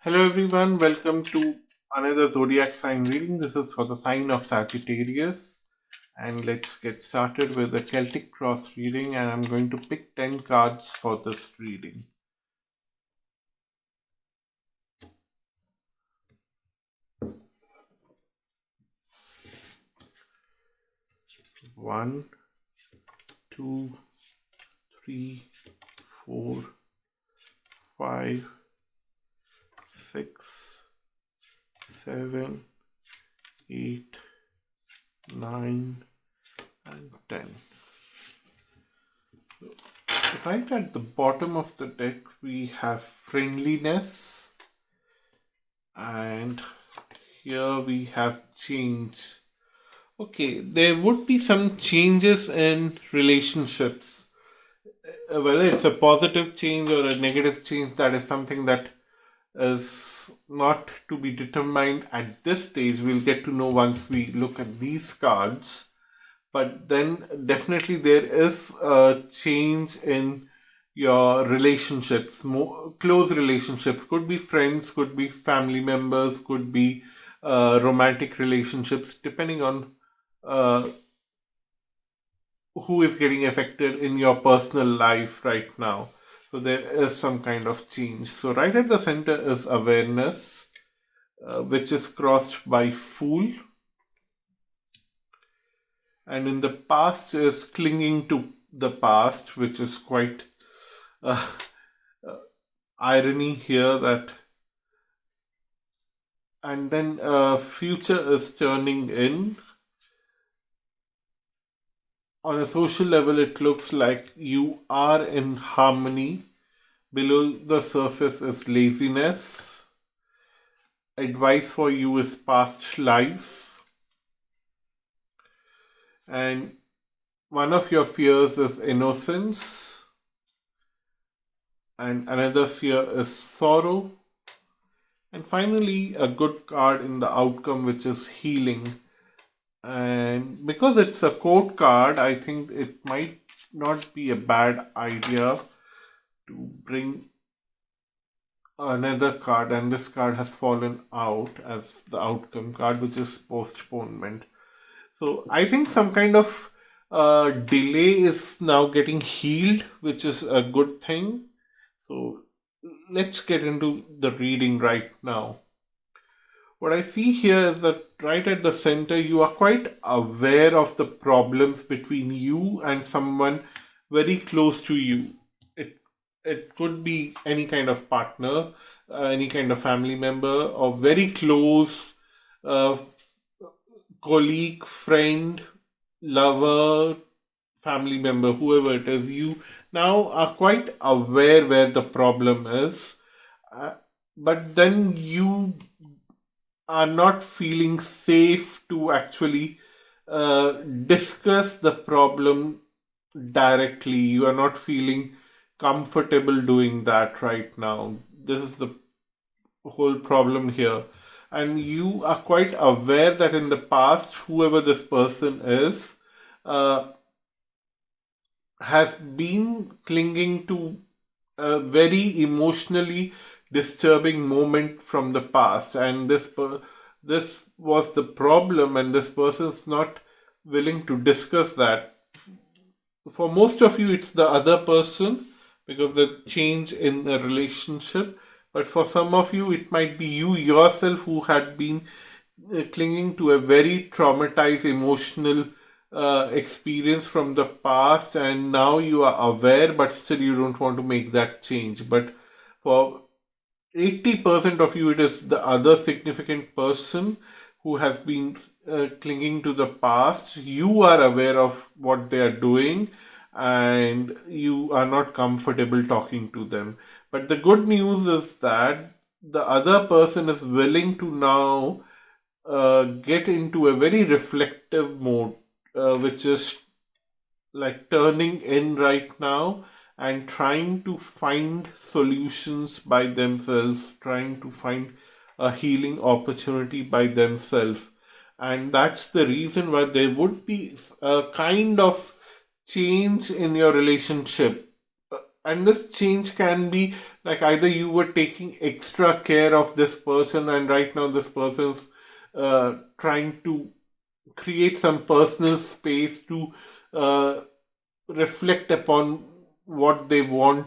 Hello everyone, welcome to another zodiac sign reading. This is for the sign of Sagittarius. And let's get started with the Celtic cross reading. And I'm going to pick 10 cards for this reading. One, two, three, 4, 5, 6, 7, 8, 9, and 10. Right at the bottom of the deck, we have friendliness, and here we have change. Okay, there would be some changes in relationships. Whether it's a positive change or a negative change, that is something that is not to be determined at this stage. We'll get to know once we look at these cards. But then definitely there is a change in your relationships, more close relationships. Could be friends, could be family members, could be romantic relationships, depending on uh, who is getting affected in your personal life right now. So there is some kind of change. So right at the center is awareness, which is crossed by fool, and in the past is clinging to the past, which is quite uh, irony here. That and then future is turning in. On a social level, it looks like you are in harmony. Below the surface is laziness. Advice for you is past lives. And one of your fears is innocence. And another fear is sorrow. And finally, a good card in the outcome, which is healing. And because it's a court card, I think it might not be a bad idea to bring another card, and this card has fallen out as the outcome card, which is postponement. So I think some kind of delay is now getting healed, which is a good thing. So let's get into the reading right now. What I see here is that right at the center, you are quite aware of the problems between you and someone very close to you. It could be any kind of partner, any kind of family member, or very close uh, colleague, friend, lover, family member, whoever it is. You now are quite aware where the problem is, uh, but then you are not feeling safe to actually uh, discuss the problem directly. You are not feeling comfortable doing that right now. This is the whole problem here. And you are quite aware that in the past, whoever this person is, uh, has been clinging to a very emotionally disturbing moment from the past, and this was the problem, and this person's not willing to discuss that. For most of you, it's the other person because the change in a relationship, but for some of you, it might be you yourself who had been clinging to a very traumatized emotional experience from the past, and now you are aware, but still you don't want to make that change. But for 80% of you, it is the other significant person who has been clinging to the past. You are aware of what they are doing, and you are not comfortable talking to them. But the good news is that the other person is willing to now get into a very reflective mode, which is like turning in right now and trying to find solutions by themselves, trying to find a healing opportunity by themselves. And that's the reason why there would be a kind of change in your relationship. and this change can be like either you were taking extra care of this person, and right now this person's trying to create some personal space to uh, reflect upon what they want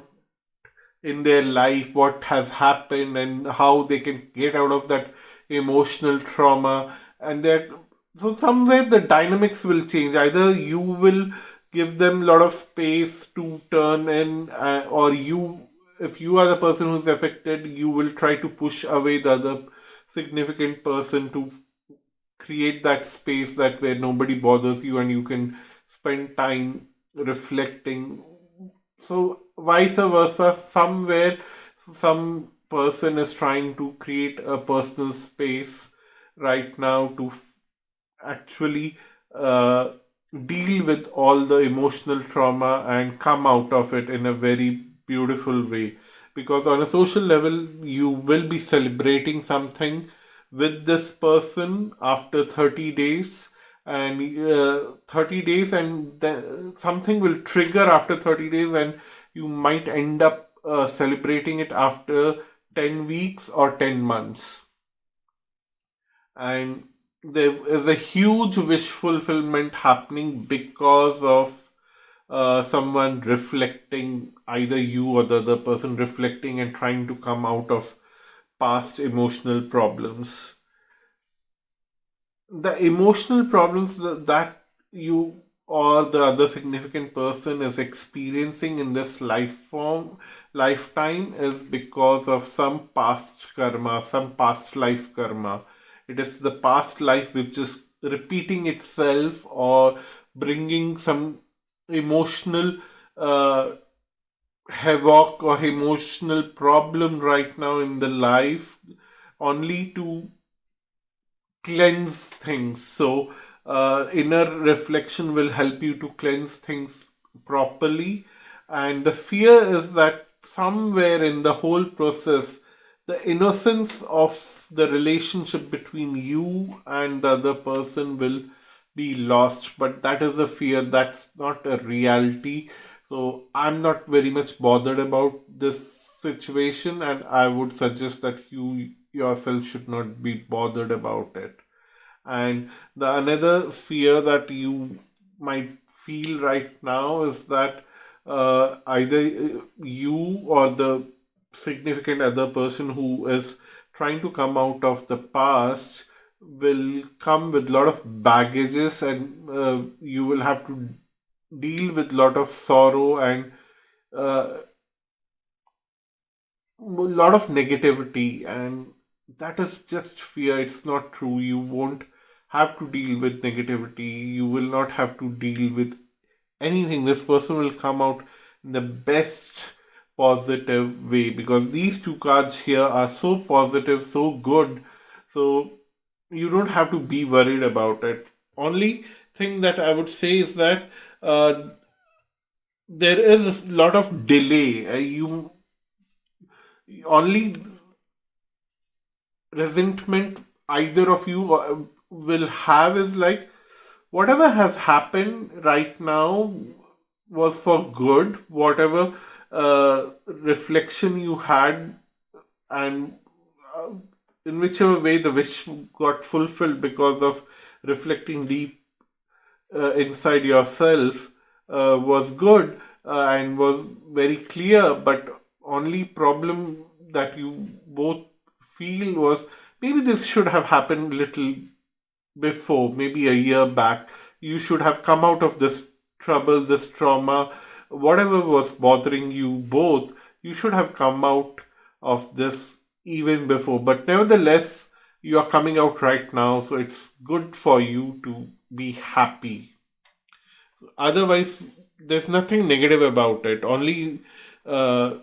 in their life, what has happened, and how they can get out of that emotional trauma. And that, so somewhere the dynamics will change. Either you will give them a lot of space to turn in, or you, if you are the person who's affected, you will try to push away the other significant person to create that space that where nobody bothers you and you can spend time reflecting. So vice versa, somewhere some person is trying to create a personal space right now to actually uh, deal with all the emotional trauma and come out of it in a very beautiful way. Because on a social level, you will be celebrating something with this person after 30 days, and 30 days, and then something will trigger after 30 days, and you might end up celebrating it after 10 weeks or 10 months. And there is a huge wish fulfillment happening because of someone reflecting, either you or the other person reflecting and trying to come out of past emotional problems. The emotional problems that you or the other significant person is experiencing in this lifetime is because of some past karma, some past life karma. It is the past life which is repeating itself or bringing some emotional uh, havoc or emotional problem right now in the life, only to cleanse things. So, inner reflection will help you to cleanse things properly. And the fear is that somewhere in the whole process, the innocence of the relationship between you and the other person will be lost. But that is a fear, that's not a reality. So, I'm not very much bothered about this situation, and I would suggest that you yourself should not be bothered about it. And the another fear that you might feel right now is that either you or the significant other person who is trying to come out of the past will come with a lot of baggages, and you will have to deal with a lot of sorrow and uh, lot of negativity, and that is just fear. It's not true. You won't have to deal with negativity, you will not have to deal with anything. This person will come out in the best positive way, because these two cards here are so positive, so good. So you don't have to be worried about it. Only thing that I would say is that uh, there is a lot of delay. You only resentment either of you will have is like, whatever has happened right now was for good. Whatever reflection you had, and uh, in whichever way the wish got fulfilled because of reflecting deep inside yourself, was good and was very clear. But only problem that you both feel was, maybe this should have happened little before, maybe a year back. You should have come out of this trouble, this trauma, whatever was bothering you both. You should have come out of this even before. But nevertheless, you are coming out right now, so it's good for you to be happy. Otherwise, there's nothing negative about it. Only uh,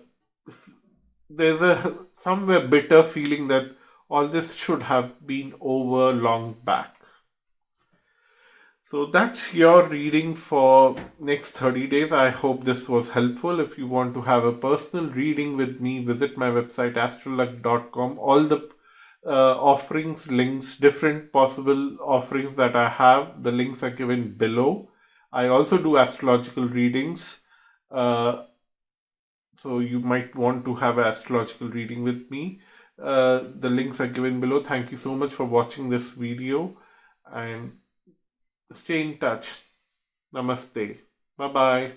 there's a somewhere bitter feeling that all this should have been over long back. So that's your reading for next 30 days. I hope this was helpful. If you want to have a personal reading with me, visit my website astralluck.com. All the offerings, links, different possible offerings that I have, the links are given below. I also do astrological readings. Uh, So you might want to have an astrological reading with me. The links are given below. Thank you so much for watching this video, and stay in touch. Namaste. Bye bye.